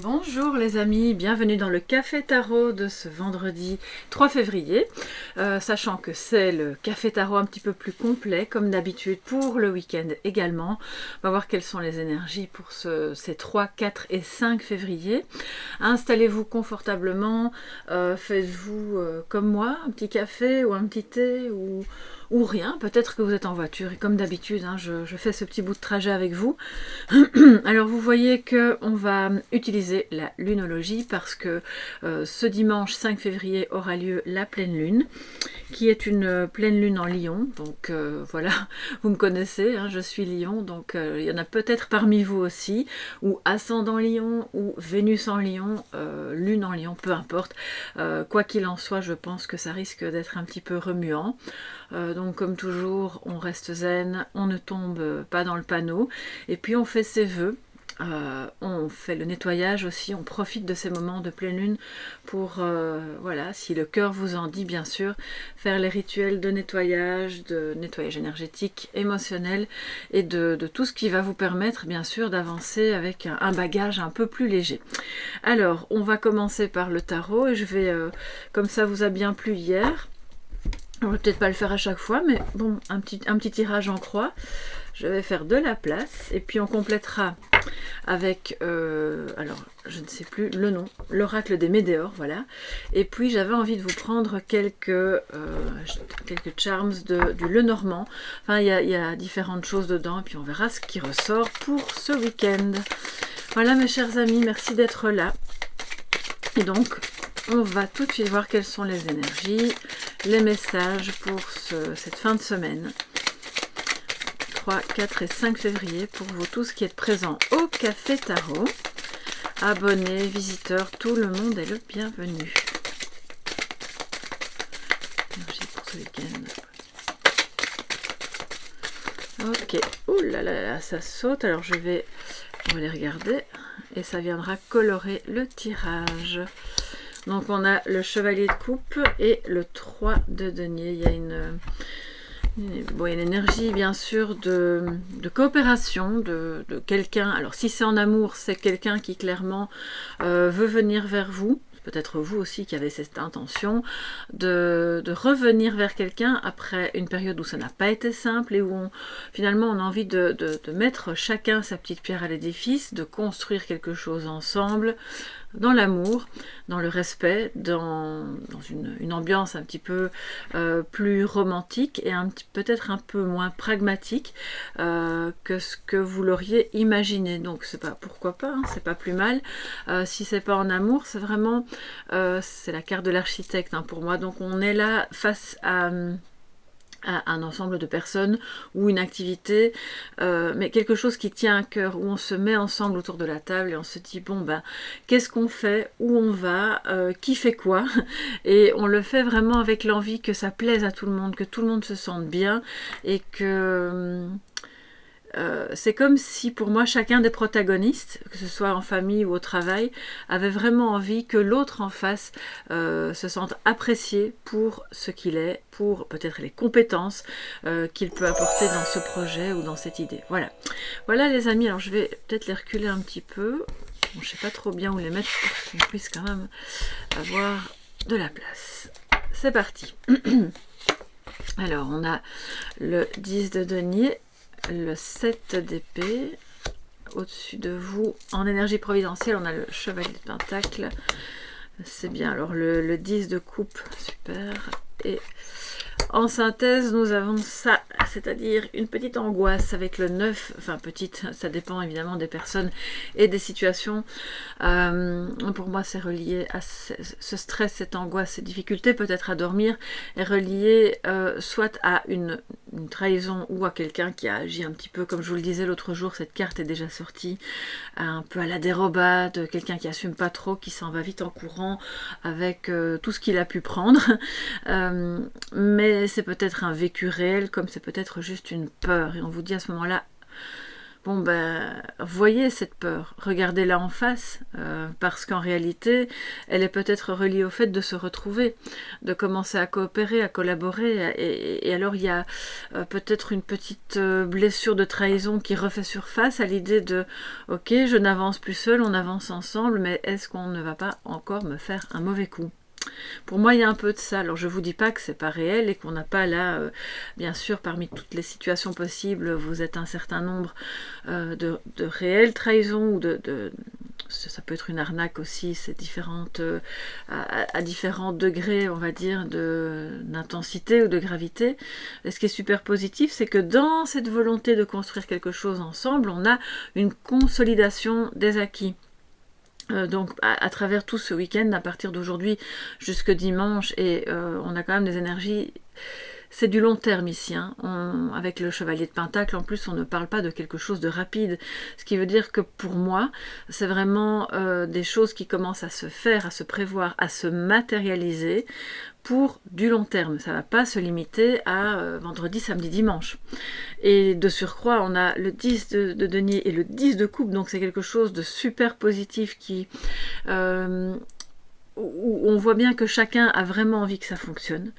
Bonjour les amis, bienvenue dans le Café Tarot de ce vendredi 3 février, sachant que c'est le Café Tarot un petit peu plus complet comme d'habitude pour le week-end également. On va voir quelles sont les énergies pour ces 3, 4 et 5 février. Installez-vous confortablement, faites-vous comme moi, un petit café ou un petit thé ou rien, peut-être que vous êtes en voiture et comme d'habitude je fais ce petit bout de trajet avec vous. Alors vous voyez que on va utiliser la lunologie parce que ce dimanche 5 février aura lieu la pleine lune qui est une pleine lune en Lion, donc voilà, vous me connaissez, je suis Lion, donc il y en a peut-être parmi vous aussi, ou ascendant Lion, ou Vénus en Lion, lune en Lion, peu importe, quoi qu'il en soit, je pense que ça risque d'être un petit peu remuant. Donc comme toujours, on reste zen, on ne tombe pas dans le panneau, et puis on fait ses vœux. On fait le nettoyage aussi, on profite de ces moments de pleine lune pour, voilà, si le cœur vous en dit bien sûr, faire les rituels de nettoyage énergétique, émotionnel et de tout ce qui va vous permettre bien sûr d'avancer avec un bagage un peu plus léger. Alors, on va commencer par le tarot et je vais, comme ça vous a bien plu hier, on va peut-être pas le faire à chaque fois, mais bon, un petit tirage en croix. Je vais faire de la place et puis on complétera avec, alors je ne sais plus le nom, l'oracle des Médéors, voilà. Et puis j'avais envie de vous prendre quelques charms du Lenormand. Enfin, il y a différentes choses dedans et puis on verra ce qui ressort pour ce week-end. Voilà mes chers amis, merci d'être là. Et donc, on va tout de suite voir quelles sont les énergies, les messages pour cette fin de semaine. 3, 4 et 5 février pour vous tous qui êtes présents au Café Tarot. Abonnés, visiteurs, tout le monde est le bienvenu. Énergie pour ce week-end. Ok, ouh là là là, ça saute. Alors on va les regarder et ça viendra colorer le tirage. Donc on a le chevalier de coupe et le 3 de denier. Il y a une énergie bien sûr de coopération de quelqu'un. Alors si c'est en amour, c'est quelqu'un qui clairement veut venir vers vous. Peut-être vous aussi qui avez cette intention de revenir vers quelqu'un après une période où ça n'a pas été simple et où finalement on a envie de mettre chacun sa petite pierre à l'édifice, de construire quelque chose ensemble, dans l'amour, dans le respect, dans une ambiance un petit peu plus romantique et peut-être un peu moins pragmatique que ce que vous l'auriez imaginé. Donc c'est pas, pourquoi pas, c'est pas plus mal. Si c'est pas en amour, c'est vraiment c'est la carte de l'architecte pour moi. Donc on est là face à un ensemble de personnes ou une activité, mais quelque chose qui tient à cœur, où on se met ensemble autour de la table et on se dit bon ben qu'est-ce qu'on fait, où on va, qui fait quoi, et on le fait vraiment avec l'envie que ça plaise à tout le monde, que tout le monde se sente bien et que c'est comme si pour moi chacun des protagonistes, que ce soit en famille ou au travail, avait vraiment envie que l'autre en face se sente apprécié pour ce qu'il est, pour peut-être les compétences qu'il peut apporter dans ce projet ou dans cette idée. Voilà, voilà les amis, alors je vais peut-être les reculer un petit peu. Bon, je ne sais pas trop bien où les mettre pour qu'on puisse quand même avoir de la place. C'est parti. Alors on a le 10 de denier, le 7 d'épée, au-dessus de vous, en énergie providentielle, on a le chevalier de pentacle, c'est bien, alors le 10 de coupe, super, et en synthèse, nous avons ça, c'est-à-dire une petite angoisse avec le 9, enfin petite, ça dépend évidemment des personnes et des situations. Pour moi, c'est relié à ce stress, cette angoisse, ces difficultés peut-être à dormir, est relié soit à une trahison ou à quelqu'un qui a agi un petit peu, comme je vous le disais l'autre jour, cette carte est déjà sortie, un peu à la dérobade, quelqu'un qui assume pas trop, qui s'en va vite en courant avec tout ce qu'il a pu prendre. Mais c'est peut-être un vécu réel, comme c'est peut-être juste une peur. Et on vous dit à ce moment-là, bon ben, voyez cette peur, regardez-la en face, parce qu'en réalité, elle est peut-être reliée au fait de se retrouver, de commencer à coopérer, à collaborer, et alors il y a peut-être une petite blessure de trahison qui refait surface à l'idée de « Ok, je n'avance plus seul, on avance ensemble, mais est-ce qu'on ne va pas encore me faire un mauvais coup ?» Pour moi, il y a un peu de ça. Alors, je ne vous dis pas que c'est pas réel et qu'on n'a pas là, bien sûr, parmi toutes les situations possibles, vous êtes un certain nombre de réelles trahisons ou ça peut être une arnaque aussi, c'est différentes, à différents degrés, on va dire, d'intensité ou de gravité. Et ce qui est super positif, c'est que dans cette volonté de construire quelque chose ensemble, on a une consolidation des acquis. Donc à travers tout ce week-end, à partir d'aujourd'hui jusque dimanche, et on a quand même des énergies, c'est du long terme ici, hein. Avec le chevalier de Pentacle, en plus on ne parle pas de quelque chose de rapide, ce qui veut dire que pour moi, c'est vraiment des choses qui commencent à se faire, à se prévoir, à se matérialiser pour du long terme. Ça ne va pas se limiter à vendredi, samedi, dimanche. Et de surcroît, on a le 10 de denier et le 10 de coupe, donc c'est quelque chose de super positif où on voit bien que chacun a vraiment envie que ça fonctionne.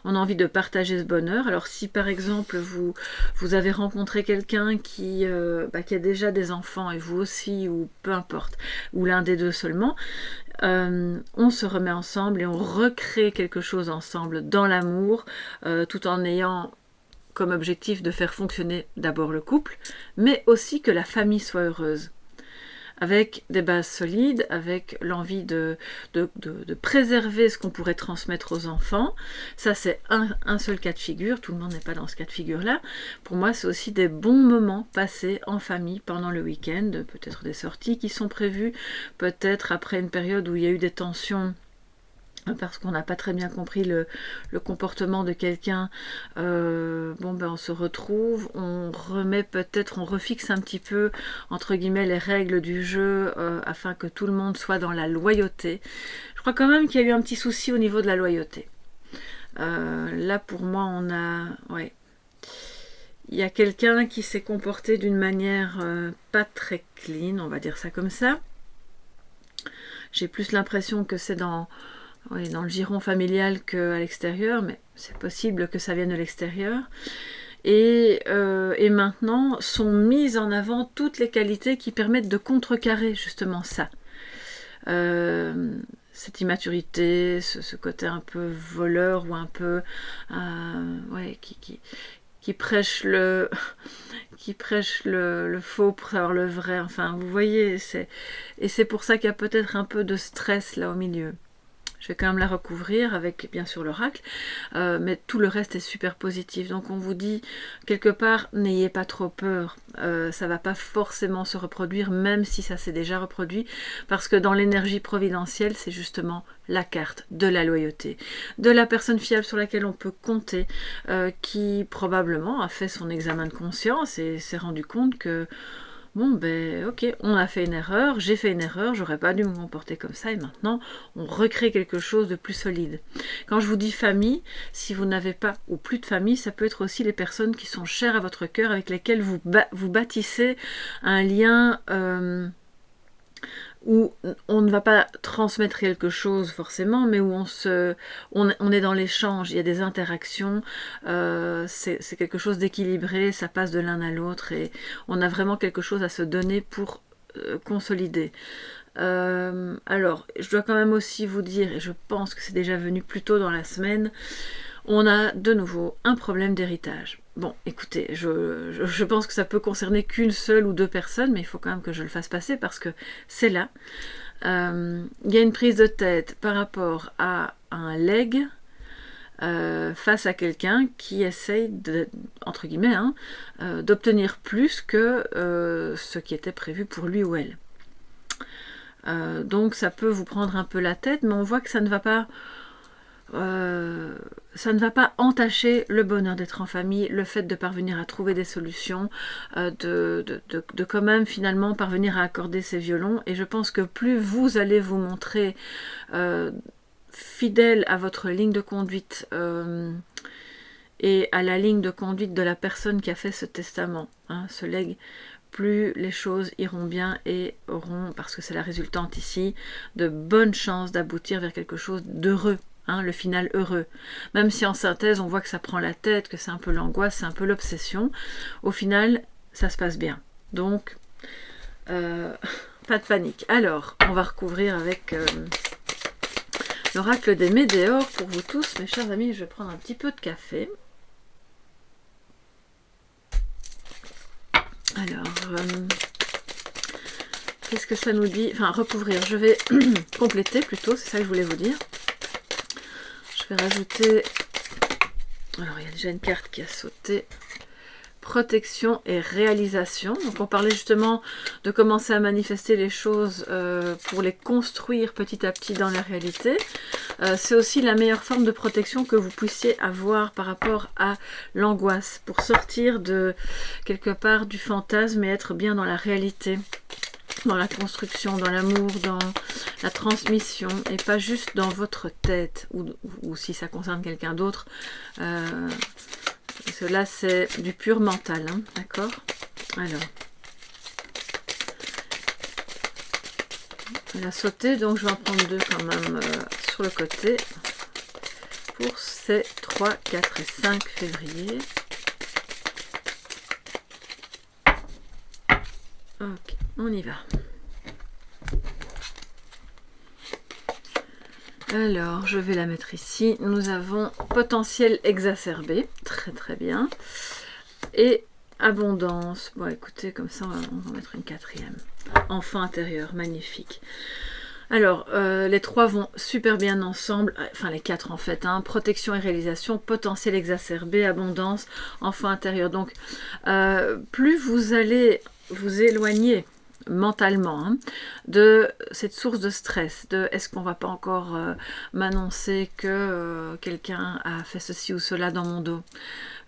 On a envie de partager ce bonheur. Alors si par exemple vous avez rencontré quelqu'un qui a déjà des enfants, et vous aussi, ou peu importe, ou l'un des deux seulement, on se remet ensemble et on recrée quelque chose ensemble dans l'amour, tout en ayant comme objectif de faire fonctionner d'abord le couple, mais aussi que la famille soit heureuse, avec des bases solides, avec l'envie de préserver ce qu'on pourrait transmettre aux enfants. Ça, c'est un seul cas de figure, tout le monde n'est pas dans ce cas de figure-là. Pour moi, c'est aussi des bons moments passés en famille pendant le week-end, peut-être des sorties qui sont prévues, peut-être après une période où il y a eu des tensions, parce qu'on n'a pas très bien compris le comportement de quelqu'un, on se retrouve, on remet peut-être, on refixe un petit peu, entre guillemets, les règles du jeu, afin que tout le monde soit dans la loyauté. Je crois quand même qu'il y a eu un petit souci au niveau de la loyauté. Là, pour moi, on a... Ouais. Il y a quelqu'un qui s'est comporté d'une manière pas très clean, on va dire ça comme ça. J'ai plus l'impression que c'est dans le giron familial qu'à l'extérieur, mais c'est possible que ça vienne de l'extérieur. Et maintenant sont mises en avant toutes les qualités qui permettent de contrecarrer justement ça. Cette immaturité, ce côté un peu voleur ou un peu qui prêche le faux pour savoir le vrai. Enfin, vous voyez, et c'est pour ça qu'il y a peut-être un peu de stress là au milieu. Je vais quand même la recouvrir avec bien sûr l'oracle, mais tout le reste est super positif. Donc on vous dit quelque part, n'ayez pas trop peur, ça va pas forcément se reproduire, même si ça s'est déjà reproduit, parce que dans l'énergie providentielle, c'est justement la carte de la loyauté, de la personne fiable sur laquelle on peut compter, qui probablement a fait son examen de conscience et s'est rendu compte que bon ok, on a fait une erreur, j'ai fait une erreur, j'aurais pas dû me comporter comme ça, et maintenant on recrée quelque chose de plus solide. Quand je vous dis famille, si vous n'avez pas ou plus de famille, ça peut être aussi les personnes qui sont chères à votre cœur, avec lesquelles vous bâtissez un lien où on ne va pas transmettre quelque chose forcément, mais où on est dans l'échange, il y a des interactions, c'est quelque chose d'équilibré, ça passe de l'un à l'autre, et on a vraiment quelque chose à se donner pour consolider. Alors, je dois quand même aussi vous dire, et je pense que c'est déjà venu plus tôt dans la semaine, on a de nouveau un problème d'héritage. Bon, écoutez, je pense que ça peut concerner qu'une seule ou deux personnes, mais il faut quand même que je le fasse passer parce que c'est là. Il y a une prise de tête par rapport à un legs face à quelqu'un qui essaye, entre guillemets, d'obtenir plus que ce qui était prévu pour lui ou elle. Donc ça peut vous prendre un peu la tête, mais on voit que ça ne va pas entacher le bonheur d'être en famille, le fait de parvenir à trouver des solutions, de quand même finalement parvenir à accorder ses violons. Et je pense que plus vous allez vous montrer fidèle à votre ligne de conduite et à la ligne de conduite de la personne qui a fait ce testament, ce legs, plus les choses iront bien et auront, parce que c'est la résultante ici, de bonnes chances d'aboutir vers quelque chose d'heureux. Hein, le final heureux. Même si en synthèse, on voit que ça prend la tête, que c'est un peu l'angoisse, c'est un peu l'obsession, au final, ça se passe bien. Donc, pas de panique. Alors, on va recouvrir avec l'oracle des météores pour vous tous, mes chers amis. Je vais prendre un petit peu de café. Alors, qu'est-ce que ça nous dit? Enfin, recouvrir. Je vais compléter plutôt, c'est ça que je voulais vous dire. Je vais rajouter, alors il y a déjà une carte qui a sauté, protection et réalisation. Donc on parlait justement de commencer à manifester les choses pour les construire petit à petit dans la réalité. C'est aussi la meilleure forme de protection que vous puissiez avoir par rapport à l'angoisse, pour sortir de quelque part du fantasme et être bien dans la réalité. Dans la construction, dans l'amour, dans la transmission, et pas juste dans votre tête, ou si ça concerne quelqu'un d'autre, parce que là c'est du pur mental, hein, d'accord? Alors, elle a sauté, donc je vais en prendre deux quand même sur le côté, pour ces 3, 4 et 5 février. Ok, on y va. Alors, je vais la mettre ici. Nous avons potentiel exacerbé, très très bien. Et abondance. Bon, écoutez, comme ça, on va mettre une quatrième. Enfant intérieur, magnifique. Alors, les trois vont super bien ensemble, enfin les quatre en fait, hein. Protection et réalisation, potentiel exacerbé, abondance, enfant intérieur. Donc, plus vous allez vous éloigner mentalement, hein, de cette source de stress, de est-ce qu'on va pas encore m'annoncer que quelqu'un a fait ceci ou cela dans mon dos,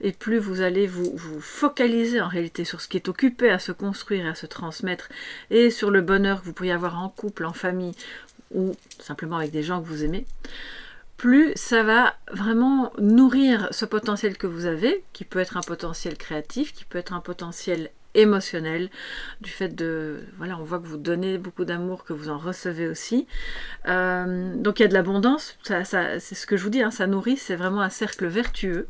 et plus vous allez vous focaliser en réalité sur ce qui est occupé à se construire et à se transmettre, et sur le bonheur que vous pourriez avoir en couple, en famille, ou simplement avec des gens que vous aimez, plus ça va vraiment nourrir ce potentiel que vous avez, qui peut être un potentiel créatif, qui peut être un potentiel émotionnel, du fait de, voilà, on voit que vous donnez beaucoup d'amour, que vous en recevez aussi. Donc il y a de l'abondance, c'est ce que je vous dis, hein, ça nourrit, c'est vraiment un cercle vertueux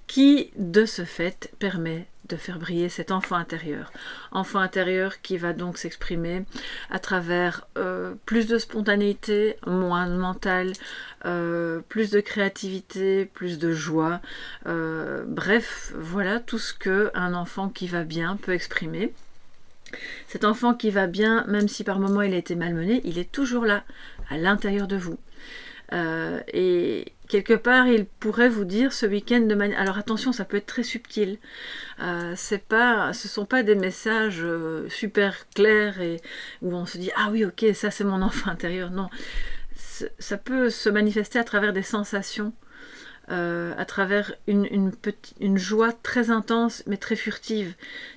qui, de ce fait, permet de faire briller cet enfant intérieur. Enfant intérieur qui va donc s'exprimer à travers plus de spontanéité, moins de mental, plus de créativité, plus de joie. Bref, voilà tout ce qu'un enfant qui va bien peut exprimer. Cet enfant qui va bien, même si par moments il a été malmené, il est toujours là, à l'intérieur de vous. Et quelque part, il pourrait vous dire ce week-end de manière... Alors attention, ça peut être très subtil. Ce sont pas des messages super clairs et où on se dit « Ah oui, ok, ça c'est mon enfant intérieur ». Non, ça peut se manifester à travers des sensations, à travers une joie très intense mais très furtive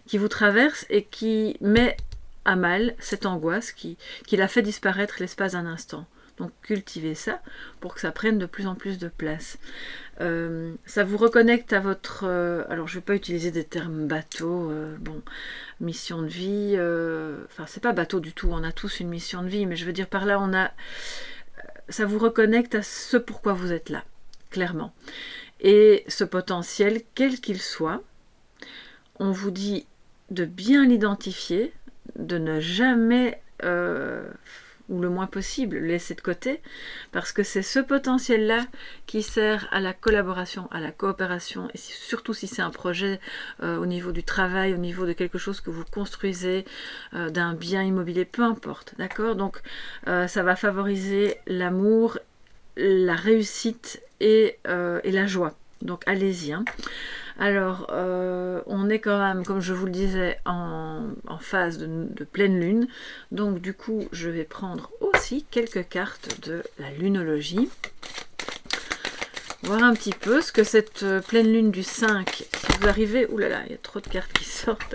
qui vous traverse et qui met à mal cette angoisse qui la fait disparaître l'espace d'un instant. Donc cultivez ça pour que ça prenne de plus en plus de place. Ça vous reconnecte à votre... alors je ne vais pas utiliser des termes bateaux, bon, mission de vie, enfin c'est pas bateau du tout, on a tous une mission de vie, mais je veux dire par là, ça vous reconnecte à ce pourquoi vous êtes là, clairement. Et ce potentiel, quel qu'il soit, on vous dit de bien l'identifier, de ne jamais... ou le moins possible, le laisser de côté, parce que c'est ce potentiel-là qui sert à la collaboration, à la coopération, et surtout si c'est un projet au niveau du travail, au niveau de quelque chose que vous construisez, d'un bien immobilier, peu importe, d'accord? Donc ça va favoriser l'amour, la réussite et la joie. Donc allez-y, hein. Alors, on est quand même, comme je vous le disais, en phase de pleine lune. Donc, du coup, je vais prendre aussi quelques cartes de la lunologie. Voir un petit peu ce que cette pleine lune du 5, si vous arrivez... Ouh là là, il y a trop de cartes qui sortent.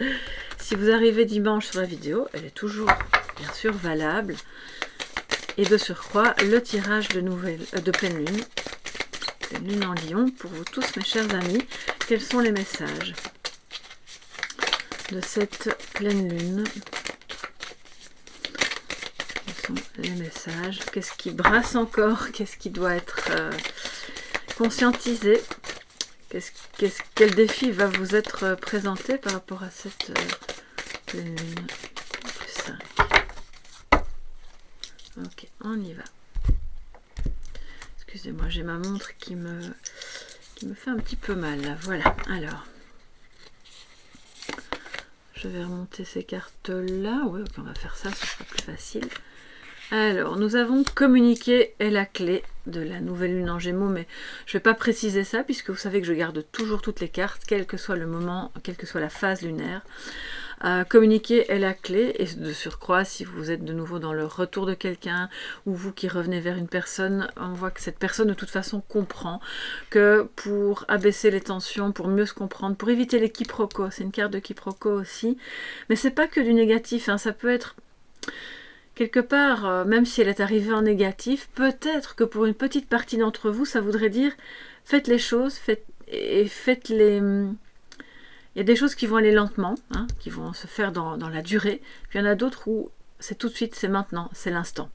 Si vous arrivez dimanche sur la vidéo, elle est toujours, bien sûr, valable. Et de surcroît, le tirage de pleine lune. Pleine lune en Lion, pour vous tous, mes chers amis. Quels sont les messages? de cette pleine lune. Quels sont les messages? Qu'est-ce qui brasse encore? Qu'est-ce qui doit être conscientisé? Quel défi va vous être présenté par rapport à cette pleine lune? Plus 5. Ok, on y va. Excusez-moi, j'ai ma montre qui me fait un petit peu mal là. Voilà, alors. Je vais remonter ces cartes-là. Oui, ok, on va faire ça, ce sera plus facile. Alors, nous avons communiqué est la clé de la nouvelle lune en Gémeaux, mais je ne vais pas préciser ça, puisque vous savez que je garde toujours toutes les cartes, quel que soit le moment, quelle que soit la phase lunaire. Communiquer est la clé, et de surcroît, si vous êtes de nouveau dans le retour de quelqu'un, ou vous qui revenez vers une personne, on voit que cette personne de toute façon comprend que pour abaisser les tensions, pour mieux se comprendre, pour éviter les quiproquos, c'est une carte de quiproquo aussi, mais c'est pas que du négatif, hein, ça peut être quelque part, même si elle est arrivée en négatif, peut-être que pour une petite partie d'entre vous, ça voudrait dire faites les choses, faites-les. Il y a des choses qui vont aller lentement, hein, qui vont se faire dans la durée. Puis il y en a d'autres où c'est tout de suite, c'est maintenant, c'est l'instant.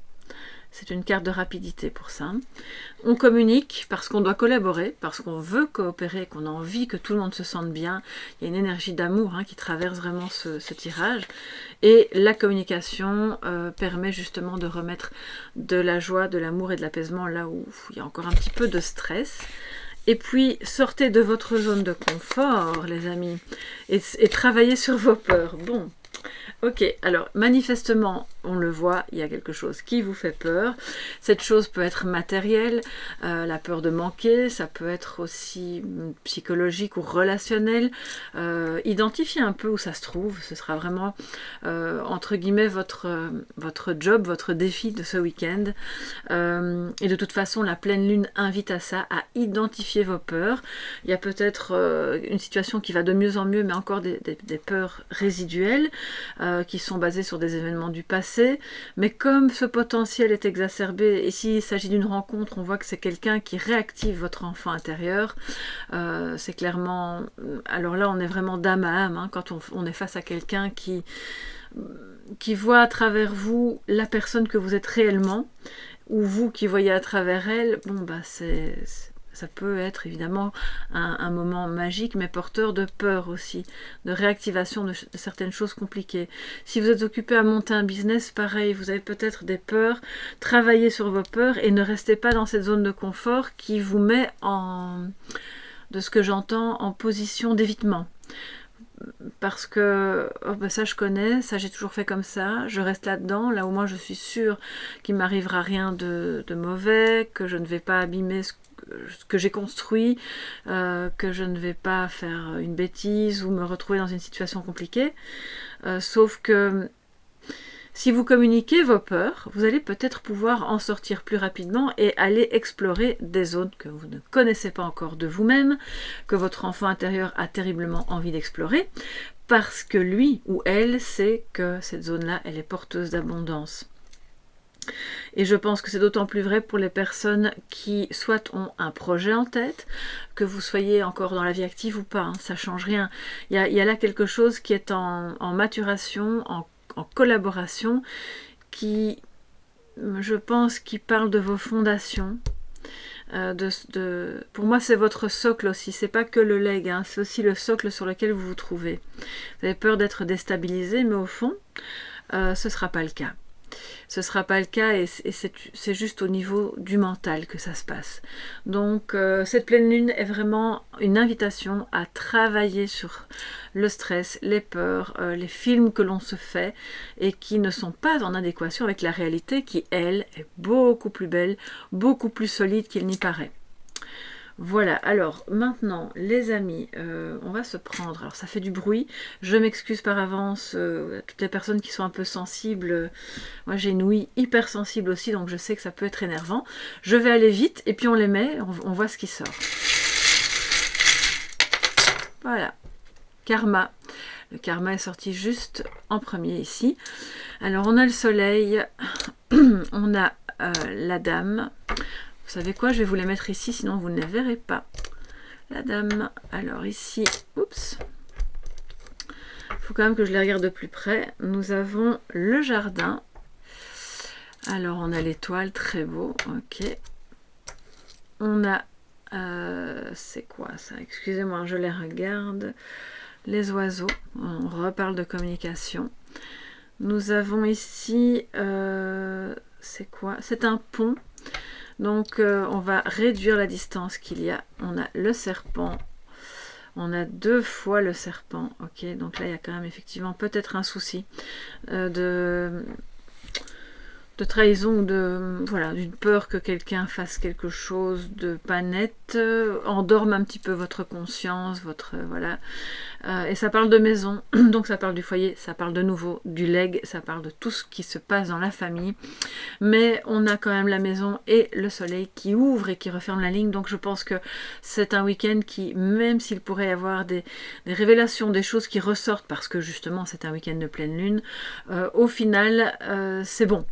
C'est une carte de rapidité pour ça. On communique parce qu'on doit collaborer, parce qu'on veut coopérer, qu'on a envie que tout le monde se sente bien. Il y a une énergie d'amour qui traverse vraiment ce tirage. Et la communication permet justement de remettre de la joie, de l'amour et de l'apaisement là où il y a encore un petit peu de stress. Et puis, sortez de votre zone de confort, les amis, et travaillez sur vos peurs. Bon, ok, alors manifestement, on le voit, il y a quelque chose qui vous fait peur. Cette chose peut être matérielle, la peur de manquer, ça peut être aussi psychologique ou relationnel. Identifiez un peu où ça se trouve, ce sera vraiment, entre guillemets, votre job, votre défi de ce week-end. Et de toute façon, la pleine lune invite à ça, à identifier vos peurs. Il y a peut-être une situation qui va de mieux en mieux, mais encore des peurs résiduelles, qui sont basées sur des événements du passé. Mais comme ce potentiel est exacerbé, et s'il s'agit d'une rencontre, on voit que c'est quelqu'un qui réactive votre enfant intérieur, c'est clairement... Alors là, on est vraiment d'âme à âme, quand on est face à quelqu'un qui voit à travers vous la personne que vous êtes réellement, ou vous qui voyez à travers elle. Bon, bah ça peut être évidemment un moment magique, mais porteur de peur aussi, de réactivation de certaines choses compliquées. Si vous êtes occupé à monter un business, pareil, vous avez peut-être des peurs, travaillez sur vos peurs et ne restez pas dans cette zone de confort qui vous met de ce que j'entends, en position d'évitement. Parce que ça je connais, ça j'ai toujours fait comme ça, je reste là-dedans, là où moi je suis sûre qu'il ne m'arrivera rien de mauvais, que je ne vais pas abîmer ce que j'ai construit, que je ne vais pas faire une bêtise ou me retrouver dans une situation compliquée. Sauf que si vous communiquez vos peurs, vous allez peut-être pouvoir en sortir plus rapidement et aller explorer des zones que vous ne connaissez pas encore de vous-même, que votre enfant intérieur a terriblement envie d'explorer, parce que lui ou elle sait que cette zone-là, elle est porteuse d'abondance. Et je pense que c'est d'autant plus vrai pour les personnes qui soit ont un projet en tête, que vous soyez encore dans la vie active ou pas, ça ne change rien. Il y a là quelque chose qui est en maturation, en collaboration, qui, je pense, qui parle de vos fondations. Pour moi, c'est votre socle aussi, c'est pas que le leg, c'est aussi le socle sur lequel vous vous trouvez. Vous avez peur d'être déstabilisé, mais au fond, ce ne sera pas le cas. Ce ne sera pas le cas et c'est juste au niveau du mental que ça se passe. Donc cette pleine lune est vraiment une invitation à travailler sur le stress, les peurs, les films que l'on se fait et qui ne sont pas en adéquation avec la réalité qui, elle, est beaucoup plus belle, beaucoup plus solide qu'il n'y paraît. Voilà, alors maintenant les amis, on va se prendre, alors ça fait du bruit, je m'excuse par avance à toutes les personnes qui sont un peu sensibles, moi j'ai une ouïe hyper sensible aussi, donc je sais que ça peut être énervant. Je vais aller vite et puis on les met, on voit ce qui sort. Voilà, karma. Le karma est sorti juste en premier ici. Alors on a le soleil, on a la dame. Vous savez quoi, je vais vous les mettre ici, sinon vous ne les verrez pas. La dame, alors ici, oups. Il faut quand même que je les regarde de plus près. Nous avons le jardin. Alors, on a l'étoile, très beau. Ok. On a... c'est quoi ça? Excusez-moi, je les regarde. Les oiseaux. On reparle de communication. Nous avons ici... c'est quoi? C'est un pont. Donc, on va réduire la distance qu'il y a. On a le serpent. On a 2 fois le serpent. Ok, donc là, il y a quand même effectivement peut-être un souci de trahison ou voilà, d'une peur que quelqu'un fasse quelque chose de pas net, endorme un petit peu votre conscience, voilà. Et ça parle de maison, donc ça parle du foyer, ça parle de nouveau du legs, ça parle de tout ce qui se passe dans la famille. Mais on a quand même la maison et le soleil qui ouvre et qui referme la ligne, donc je pense que c'est un week-end qui, même s'il pourrait y avoir des révélations, des choses qui ressortent, parce que justement c'est un week-end de pleine lune, au final c'est bon,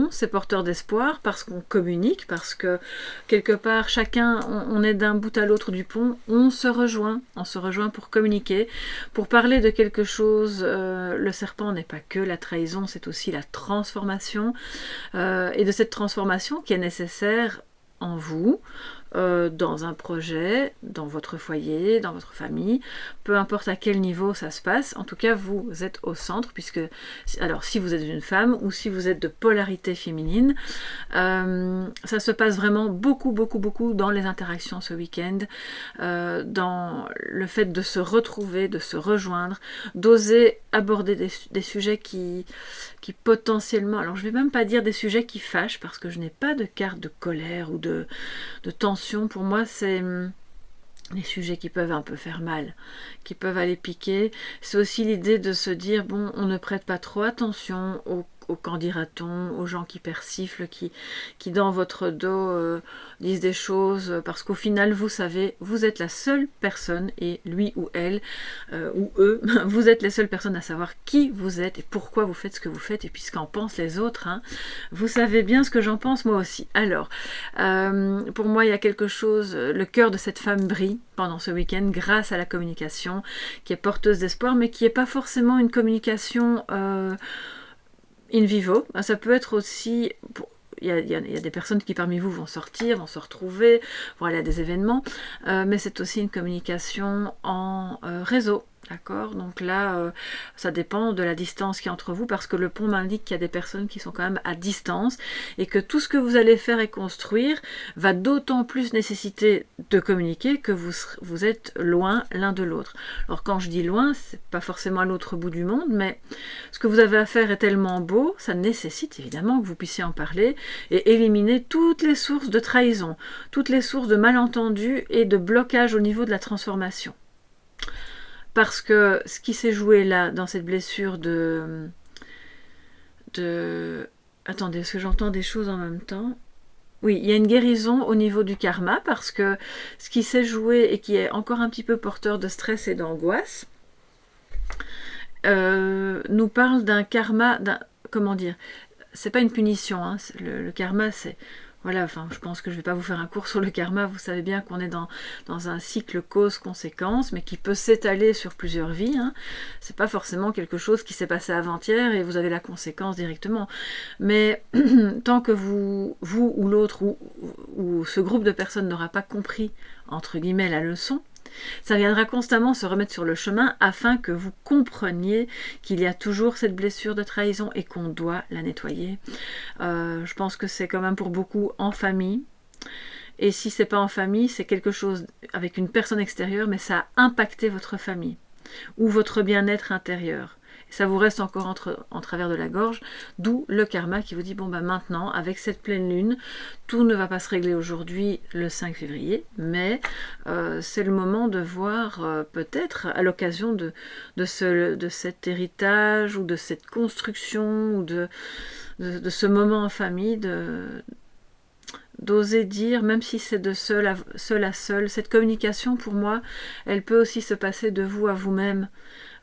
c'est porteur d'espoir, parce qu'on communique, parce que quelque part chacun, on est d'un bout à l'autre du pont, on se rejoint pour communiquer, pour parler de quelque chose. Le serpent n'est pas que la trahison, c'est aussi la transformation, et de cette transformation qui est nécessaire en vous, dans un projet, dans votre foyer, dans votre famille, peu importe à quel niveau ça se passe, en tout cas vous êtes au centre, puisque, alors si vous êtes une femme ou si vous êtes de polarité féminine, ça se passe vraiment beaucoup dans les interactions ce week-end, dans le fait de se retrouver, de se rejoindre, d'oser aborder des sujets qui potentiellement, alors je vais même pas dire des sujets qui fâchent, parce que je n'ai pas de carte de colère ou de tension. Pour moi, c'est les sujets qui peuvent un peu faire mal, qui peuvent aller piquer. C'est aussi l'idée de se dire, bon, on ne prête pas trop attention aux qu'en dira-t-on, aux gens qui persiflent, qui dans votre dos disent des choses, parce qu'au final, vous savez, vous êtes la seule personne, et lui ou elle, ou eux, vous êtes les seules personnes à savoir qui vous êtes et pourquoi vous faites ce que vous faites, et puis ce qu'en pensent les autres. Hein. Vous savez bien ce que j'en pense moi aussi. Alors, pour moi, il y a quelque chose, le cœur de cette femme brille pendant ce week-end grâce à la communication, qui est porteuse d'espoir, mais qui n'est pas forcément une communication in vivo. Ça peut être aussi... Il y a des personnes qui parmi vous vont sortir, vont se retrouver, vont aller à des événements, mais c'est aussi une communication en réseau. D'accord? Donc là, ça dépend de la distance qu'il y a entre vous, parce que le pont m'indique qu'il y a des personnes qui sont quand même à distance, et que tout ce que vous allez faire et construire va d'autant plus nécessiter de communiquer que vous êtes loin l'un de l'autre. Alors quand je dis loin, c'est pas forcément à l'autre bout du monde, mais ce que vous avez à faire est tellement beau, ça nécessite évidemment que vous puissiez en parler et éliminer toutes les sources de trahison, toutes les sources de malentendus et de blocage au niveau de la transformation. Parce que ce qui s'est joué là, dans cette blessure Attendez, est-ce que j'entends des choses en même temps? Oui, il y a une guérison au niveau du karma, parce que ce qui s'est joué et qui est encore un petit peu porteur de stress et d'angoisse, nous parle d'un karma, comment dire, c'est pas une punition, hein, le karma c'est... Voilà, enfin, je pense que je ne vais pas vous faire un cours sur le karma, vous savez bien qu'on est dans un cycle cause-conséquence, mais qui peut s'étaler sur plusieurs vies. Hein. C'est pas forcément quelque chose qui s'est passé avant-hier et vous avez la conséquence directement. Mais tant que vous ou l'autre, ou ce groupe de personnes n'aura pas compris, entre guillemets, la leçon, ça viendra constamment se remettre sur le chemin afin que vous compreniez qu'il y a toujours cette blessure de trahison et qu'on doit la nettoyer. Je pense que c'est quand même pour beaucoup en famille. Et si c'est pas en famille, c'est quelque chose avec une personne extérieure, mais ça a impacté votre famille ou votre bien-être intérieur. Et ça vous reste encore en travers de la gorge, d'où le karma qui vous dit, bon ben maintenant, avec cette pleine lune, tout ne va pas se régler aujourd'hui, le 5 février, mais c'est le moment de voir peut-être à l'occasion de cet héritage ou de cette construction ou de ce moment en famille, d'oser dire, même si c'est de seul à seul, cette communication pour moi, elle peut aussi se passer de vous à vous-même,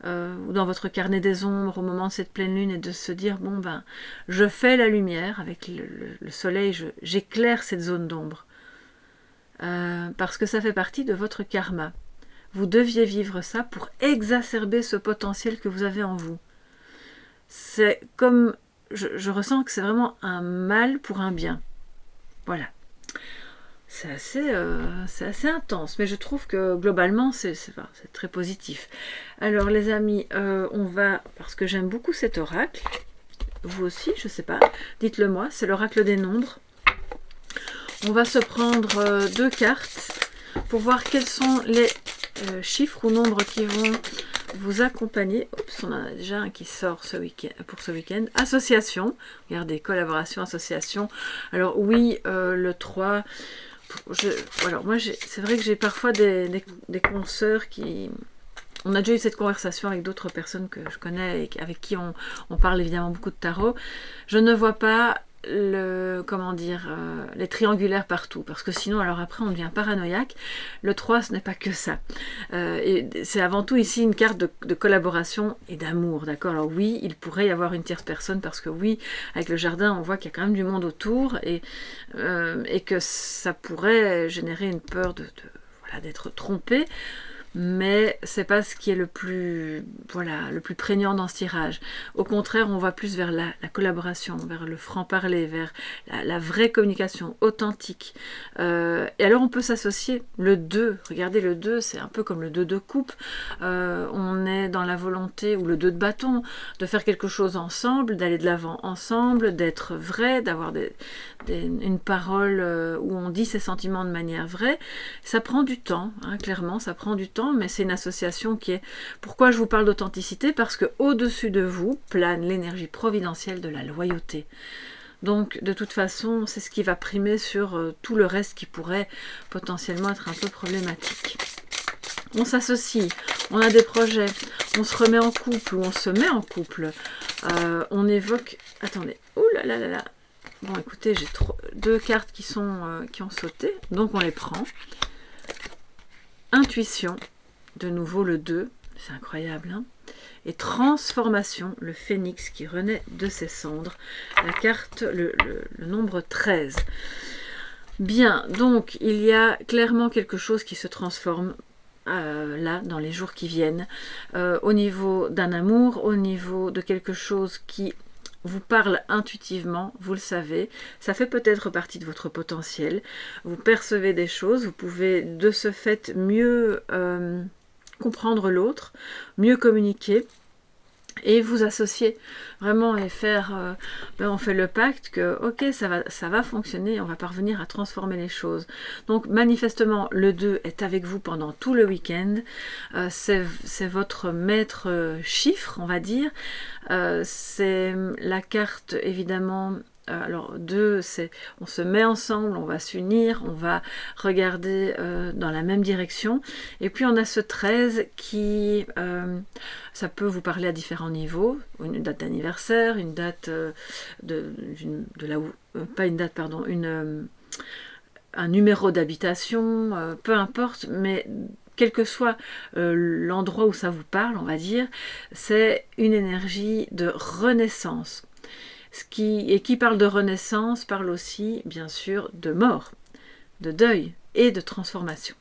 ou dans votre carnet des ombres au moment de cette pleine lune, et de se dire, bon ben, je fais la lumière avec le soleil, j'éclaire cette zone d'ombre, parce que ça fait partie de votre karma. vous deviez vivre ça pour exacerber ce potentiel que vous avez en vous. C'est comme, je ressens que c'est vraiment un mal pour un bien. Voilà. C'est assez intense, mais je trouve que globalement, c'est très positif. Alors les amis, on va, parce que j'aime beaucoup cet oracle, vous aussi, je sais pas, dites-le moi, c'est l'oracle des nombres. On va se prendre 2 cartes pour voir quels sont les chiffres ou nombres qui vont vous accompagner. Oups, on en a déjà un qui sort pour ce week-end. Association, regardez, collaboration, association. Alors oui, le 3... alors moi, c'est vrai que j'ai parfois des consoeurs qui... On a déjà eu cette conversation avec d'autres personnes que je connais et avec qui on parle évidemment beaucoup de tarot. Je ne vois pas les triangulaires partout, parce que sinon, alors après, on devient paranoïaque. Le 3, ce n'est pas que ça. Et c'est avant tout ici une carte de collaboration et d'amour, d'accord? Alors oui, il pourrait y avoir une tierce personne, parce que oui, avec le jardin, on voit qu'il y a quand même du monde autour, et que ça pourrait générer une peur d'être trompé. Mais c'est pas ce qui est le plus prégnant dans ce tirage. Au contraire, on va plus vers la collaboration, vers le franc-parler, vers la vraie communication authentique. Et alors on peut s'associer. Le 2, regardez le 2, c'est un peu comme le 2 de coupe. On est dans la volonté, ou le 2 de bâton, de faire quelque chose ensemble, d'aller de l'avant ensemble, d'être vrai, d'avoir une parole où on dit ses sentiments de manière vraie. Ça prend du temps, hein, clairement, ça prend du temps. Mais c'est une association qui est... Pourquoi je vous parle d'authenticité? Parce que au-dessus de vous plane l'énergie providentielle de la loyauté. Donc, de toute façon, c'est ce qui va primer sur tout le reste qui pourrait potentiellement être un peu problématique. On s'associe, on a des projets, on se remet en couple ou on se met en couple. On évoque... Attendez, oh là là là là. Bon, écoutez, j'ai 2 cartes qui ont sauté, donc on les prend. Intuition. De nouveau le 2, c'est incroyable, hein? Et transformation, le phénix qui renaît de ses cendres, la carte, le nombre 13. Bien, donc il y a clairement quelque chose qui se transforme là, dans les jours qui viennent, au niveau d'un amour, au niveau de quelque chose qui vous parle intuitivement, vous le savez, ça fait peut-être partie de votre potentiel, vous percevez des choses, vous pouvez de ce fait mieux... comprendre l'autre, mieux communiquer et vous associer vraiment et faire, on fait le pacte que ok, ça va fonctionner, on va parvenir à transformer les choses. Donc manifestement le 2 est avec vous pendant tout le week-end, c'est votre maître chiffre, on va dire, c'est la carte évidemment. Alors 2, c'est on se met ensemble, on va s'unir, on va regarder dans la même direction. Et puis on a ce 13 qui, ça peut vous parler à différents niveaux, une date d'anniversaire, une date pas une date, pardon, un numéro d'habitation, peu importe, mais quel que soit l'endroit où ça vous parle, on va dire, c'est une énergie de renaissance. Qui parle de renaissance parle aussi, bien sûr, de mort, de deuil et de transformation.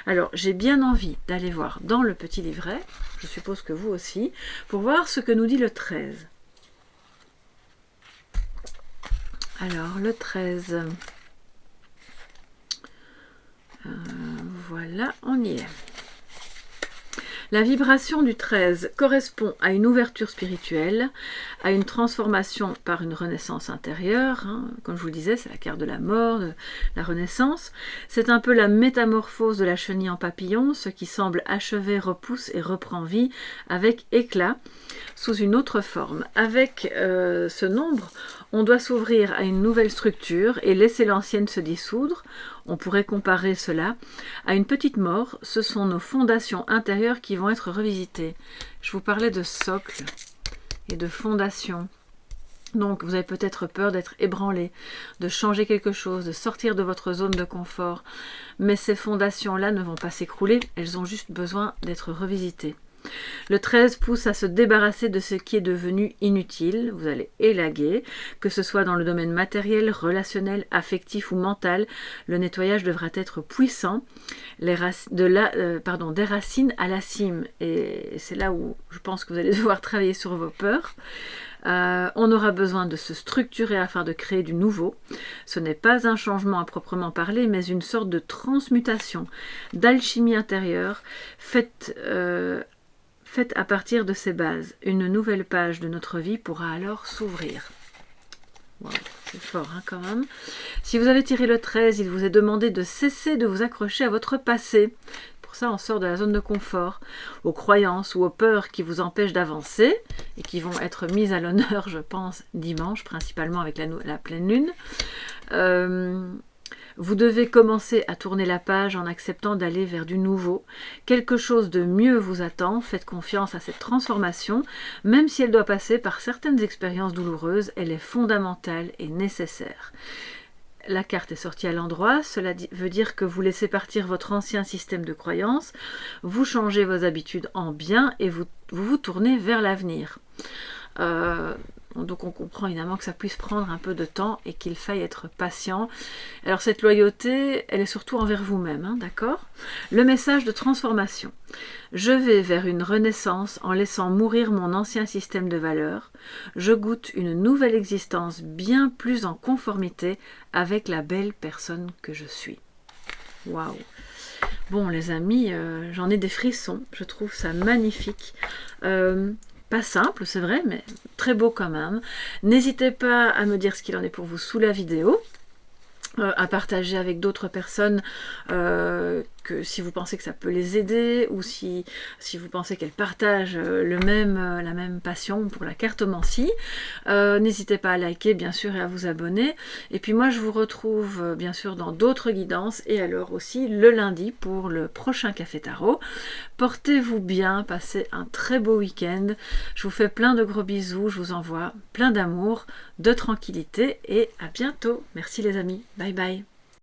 Alors, j'ai bien envie d'aller voir dans le petit livret, je suppose que vous aussi, pour voir ce que nous dit le 13. Alors, le 13. Voilà, on y est. La vibration du 13 correspond à une ouverture spirituelle, à une transformation par une renaissance intérieure. Hein. Comme je vous le disais, c'est la carte de la mort, de la renaissance. C'est un peu la métamorphose de la chenille en papillon. Ce qui semble achevé repousse et reprend vie avec éclat, sous une autre forme. Avec ce nombre, on doit s'ouvrir à une nouvelle structure et laisser l'ancienne se dissoudre. On pourrait comparer cela à une petite mort. Ce sont nos fondations intérieures qui vont être revisitées. Je vous parlais de socle et de fondation. Donc vous avez peut-être peur d'être ébranlé, de changer quelque chose, de sortir de votre zone de confort. Mais ces fondations-là ne vont pas s'écrouler, elles ont juste besoin d'être revisitées. Le 13 pousse à se débarrasser de ce qui est devenu inutile. Vous allez élaguer, que ce soit dans le domaine matériel, relationnel, affectif ou mental. Le nettoyage devra être puissant, des racines à la cime. Et c'est là où je pense que vous allez devoir travailler sur vos peurs. On aura besoin de se structurer afin de créer du nouveau. Ce n'est pas un changement à proprement parler, mais une sorte de transmutation, d'alchimie intérieure, faite à partir de ces bases. Une nouvelle page de notre vie pourra alors s'ouvrir. Wow, c'est fort quand même. Si vous avez tiré le 13, il vous est demandé de cesser de vous accrocher à votre passé. Pour ça, on sort de la zone de confort, aux croyances ou aux peurs qui vous empêchent d'avancer et qui vont être mises à l'honneur, je pense, dimanche, principalement avec la pleine lune. Vous devez commencer à tourner la page en acceptant d'aller vers du nouveau. Quelque chose de mieux vous attend, faites confiance à cette transformation. Même si elle doit passer par certaines expériences douloureuses, elle est fondamentale et nécessaire. La carte est sortie à l'endroit, cela veut dire que vous laissez partir votre ancien système de croyances, vous changez vos habitudes en bien et vous tournez vers l'avenir. Donc on comprend évidemment que ça puisse prendre un peu de temps et qu'il faille être patient. Alors cette loyauté, elle est surtout envers vous-même, d'accord? Le message de transformation. Je vais vers une renaissance en laissant mourir mon ancien système de valeurs. Je goûte une nouvelle existence bien plus en conformité avec la belle personne que je suis. Waouh! Bon les amis, j'en ai des frissons, je trouve ça magnifique. Pas simple, c'est vrai, mais très beau quand même. N'hésitez pas à me dire ce qu'il en est pour vous sous la vidéo, à partager avec d'autres personnes que si vous pensez que ça peut les aider ou si vous pensez qu'elles partagent la même passion pour la cartomancie. N'hésitez pas à liker bien sûr et à vous abonner. Et puis moi je vous retrouve bien sûr dans d'autres guidances et alors aussi le lundi pour le prochain Café Tarot. Portez-vous bien, passez un très beau week-end. Je vous fais plein de gros bisous, je vous envoie plein d'amour, de tranquillité et à bientôt. Merci les amis, bye bye.